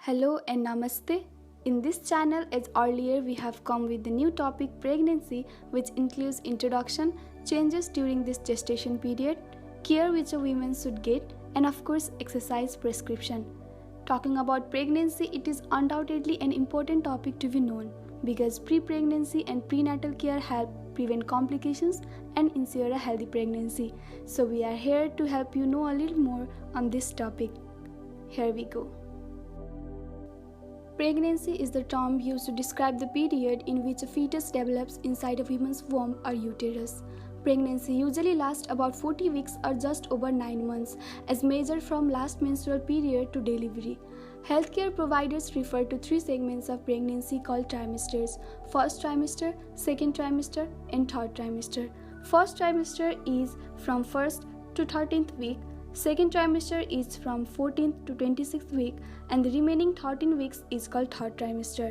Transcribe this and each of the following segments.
Hello and namaste. In this channel, as earlier, we have come with the new topic pregnancy, which includes introduction, changes during this gestation period, care which a woman should get, and of course, exercise prescription. Talking about pregnancy, it is undoubtedly an important topic to be known because pre-pregnancy and prenatal care help prevent complications and ensure a healthy pregnancy. So we are here to help you know a little more on this topic. Here we go. Pregnancy is the term used to describe the period in which a fetus develops inside a woman's womb or uterus. Pregnancy usually lasts about 40 weeks or just over 9 months, as measured from last menstrual period to delivery. Healthcare providers refer to 3 segments of pregnancy called trimesters: first trimester, second trimester, and third trimester. First trimester is from 1st to 13th week. Second trimester is from 14th to 26th week, and the remaining 13 weeks is called third trimester.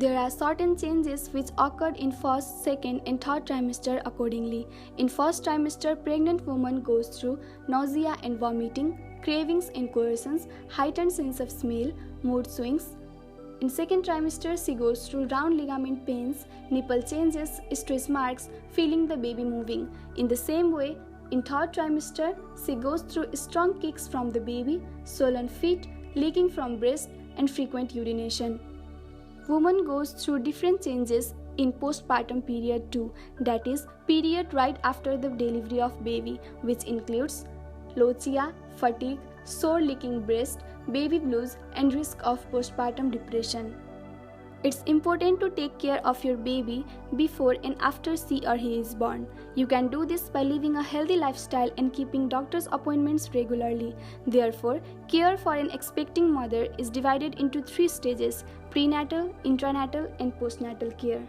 There are certain changes which occurred in first, second, and third trimester accordingly. In first trimester, pregnant woman goes through nausea and vomiting, cravings and coercions, heightened sense of smell, mood swings. In second trimester, she goes through round ligament pains, nipple changes, stretch marks, feeling the baby moving. In the same way, in third trimester, she goes through strong kicks from the baby, swollen feet, leaking from breast, and frequent urination. Woman goes through different changes in postpartum period too, that is, period right after the delivery of baby, which includes lochia, fatigue, sore leaking breast, baby blues, and risk of postpartum depression. It's important to take care of your baby before and after she or he is born. You can do this by living a healthy lifestyle and keeping doctor's appointments regularly. Therefore, care for an expecting mother is divided into 3 stages: prenatal, intranatal, and postnatal care.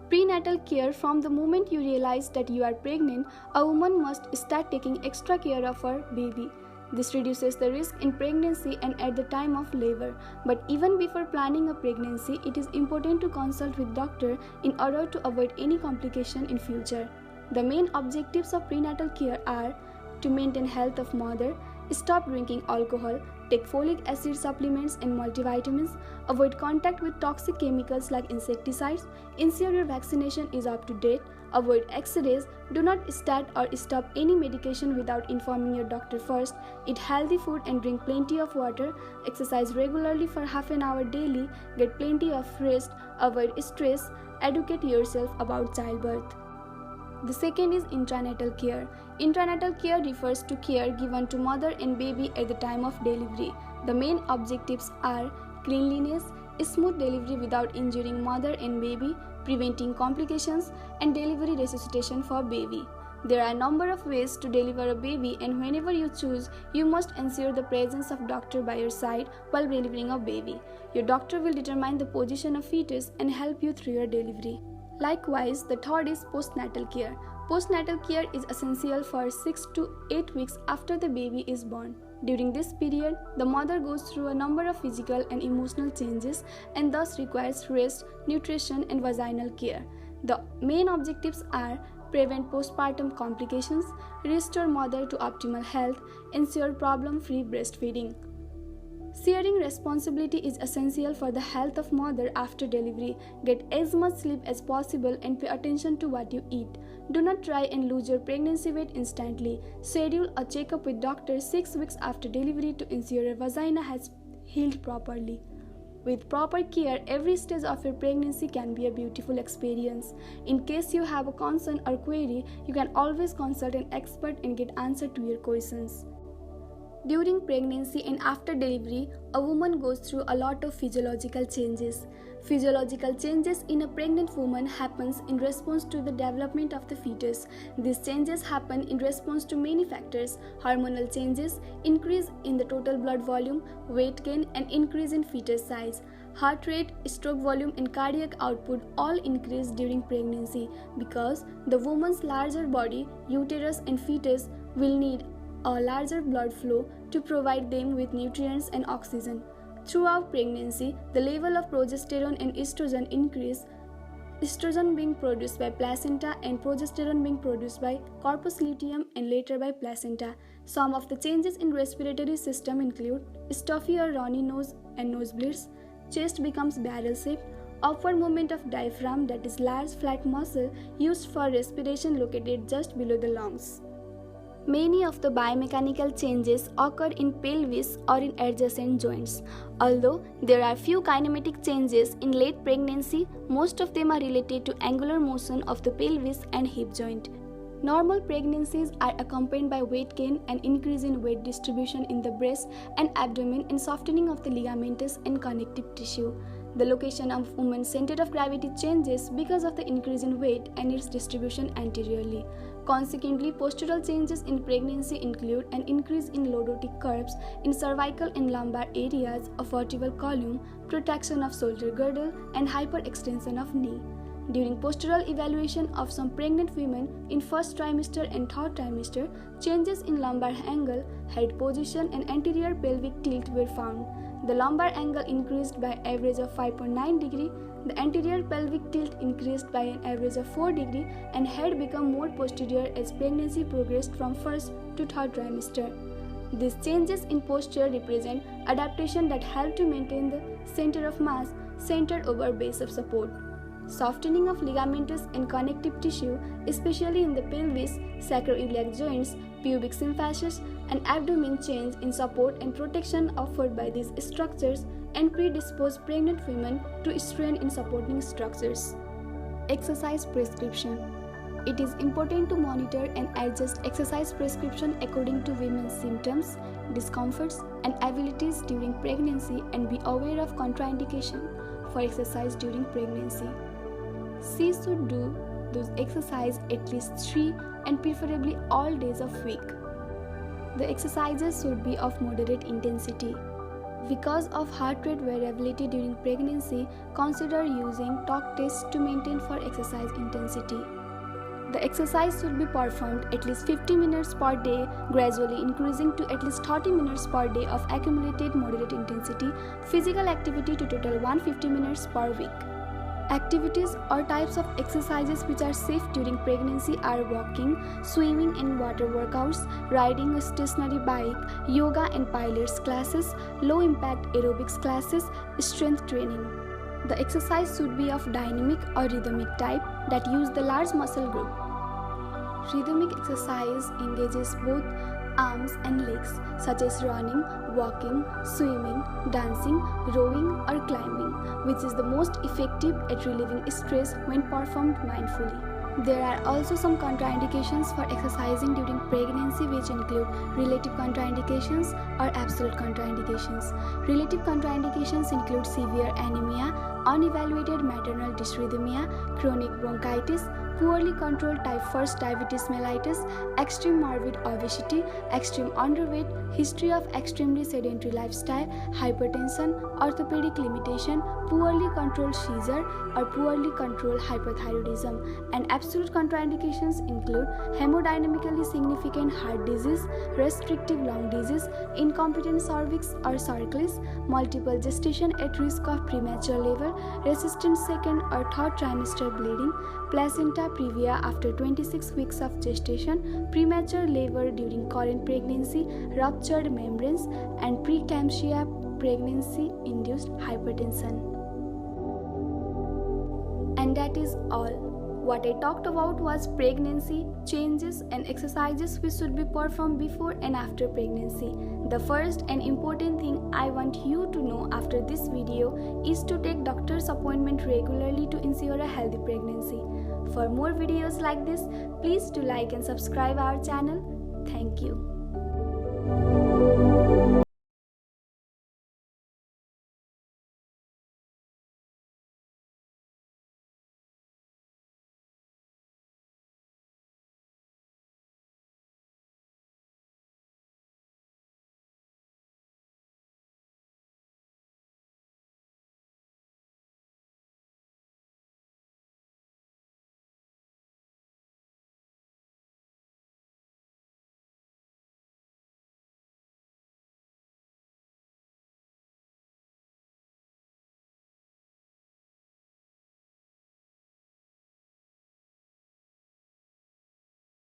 Prenatal care: from the moment you realize that you are pregnant, a woman must start taking extra care of her baby. This reduces the risk in pregnancy and at the time of labor. But even before planning a pregnancy, it is important to consult with doctor in order to avoid any complication in future. The main objectives of prenatal care are to maintain health of mother, stop drinking alcohol, take folic acid supplements and multivitamins, avoid contact with toxic chemicals like insecticides, ensure your vaccination is up to date, avoid X-rays, do not start or stop any medication without informing your doctor first, eat healthy food and drink plenty of water, exercise regularly for half an hour daily, get plenty of rest, avoid stress, educate yourself about childbirth. The second is intranatal care. Intranatal care refers to care given to mother and baby at the time of delivery. The main objectives are cleanliness, smooth delivery without injuring mother and baby, preventing complications, and delivery resuscitation for baby. There are a number of ways to deliver a baby, and whenever you choose, you must ensure the presence of doctor by your side while delivering a baby. Your doctor will determine the position of fetus and help you through your delivery. Likewise, the third is postnatal care. Postnatal care is essential for 6 to 8 weeks after the baby is born. During this period, the mother goes through a number of physical and emotional changes and thus requires rest, nutrition, and vaginal care. The main objectives are prevent postpartum complications, restore mother to optimal health, ensure problem-free breastfeeding. Sharing responsibility is essential for the health of mother after delivery. Get as much sleep as possible and pay attention to what you eat. Do not try and lose your pregnancy weight instantly. Schedule a checkup with doctor 6 weeks after delivery to ensure your vagina has healed properly. With proper care, every stage of your pregnancy can be a beautiful experience. In case you have a concern or query, you can always consult an expert and get answer to your questions. During pregnancy and after delivery, a woman goes through a lot of physiological changes. Physiological changes in a pregnant woman happens in response to the development of the fetus. These changes happen in response to many factors: hormonal changes, increase in the total blood volume, weight gain, and increase in fetus size. Heart rate, stroke volume, and cardiac output all increase during pregnancy because the woman's larger body, uterus, and fetus will need a larger blood flow to provide them with nutrients and oxygen. Throughout pregnancy, the level of progesterone and estrogen increase. estrogen being produced by placenta and progesterone being produced by corpus luteum and later by placenta. Some of the changes in respiratory system include stuffy or runny nose and nosebleeds, chest becomes barrel-shaped, upward movement of diaphragm, that is large flat muscle used for respiration located just below the lungs. Many of the biomechanical changes occur in pelvis or in adjacent joints. Although there are few kinematic changes in late pregnancy, most of them are related to angular motion of the pelvis and hip joint. Normal pregnancies are accompanied by weight gain and increase in weight distribution in the breast and abdomen and softening of the ligamentous and connective tissue. The location of woman's center of gravity changes because of the increase in weight and its distribution anteriorly. Consequently, postural changes in pregnancy include an increase in lordotic curves in cervical and lumbar areas, a vertebral column, protraction of shoulder girdle, and hyperextension of knee. During postural evaluation of some pregnant women in first trimester and third trimester, changes in lumbar angle, head position, and anterior pelvic tilt were found. The lumbar angle increased by average of 5.9 degree, the anterior pelvic tilt increased by an average of 4 degree, and head became more posterior as pregnancy progressed from first to third trimester. These changes in posture represent adaptation that help to maintain the center of mass centered over base of support. Softening of ligamentous and connective tissue, especially in the pelvis, sacroiliac joints, pubic symphysis, and abdomen, change in support and protection offered by these structures and predispose pregnant women to strain in supporting structures. Exercise prescription. It is important to monitor and adjust exercise prescription according to women's symptoms, discomforts, and abilities during pregnancy and be aware of contraindication for exercise during pregnancy. She should do those exercise at least 3 and preferably all days of week. The exercises should be of moderate intensity. Because of heart rate variability during pregnancy, consider using talk tests to maintain for exercise intensity. The exercise should be performed at least 50 minutes per day, gradually increasing to at least 30 minutes per day of accumulated moderate intensity physical activity to total 150 minutes per week. Activities or types of exercises which are safe during pregnancy are walking, swimming and water workouts, riding a stationary bike, yoga and pilates classes, low-impact aerobics classes, strength training. The exercise should be of dynamic or rhythmic type that use the large muscle group. Rhythmic exercise engages both arms and legs, such as running, walking, swimming, dancing, rowing, or climbing, which is the most effective at relieving stress when performed mindfully. There are also some contraindications for exercising during pregnancy, which include relative contraindications or absolute contraindications. Relative contraindications include severe anemia, unevaluated maternal dysrhythmia, chronic bronchitis, poorly controlled type 1 diabetes mellitus, extreme morbid obesity, extreme underweight, history of extremely sedentary lifestyle, hypertension, orthopedic limitation, poorly controlled seizure, or poorly controlled hypothyroidism. And absolute contraindications include hemodynamically significant heart disease, restrictive lung disease, incompetent cervix or cercles, multiple gestation at risk of premature labor, resistant second or third trimester bleeding, placenta previa after 26 weeks of gestation, premature labor during current pregnancy, ruptured membranes, and preeclampsia pregnancy-induced hypertension. And that is all. What I talked about was pregnancy, changes and exercises which should be performed before and after pregnancy. The first and important thing I want you to know after this video is to take doctor's appointment regularly to ensure a healthy pregnancy. For more videos like this, please do like and subscribe our channel. Thank you.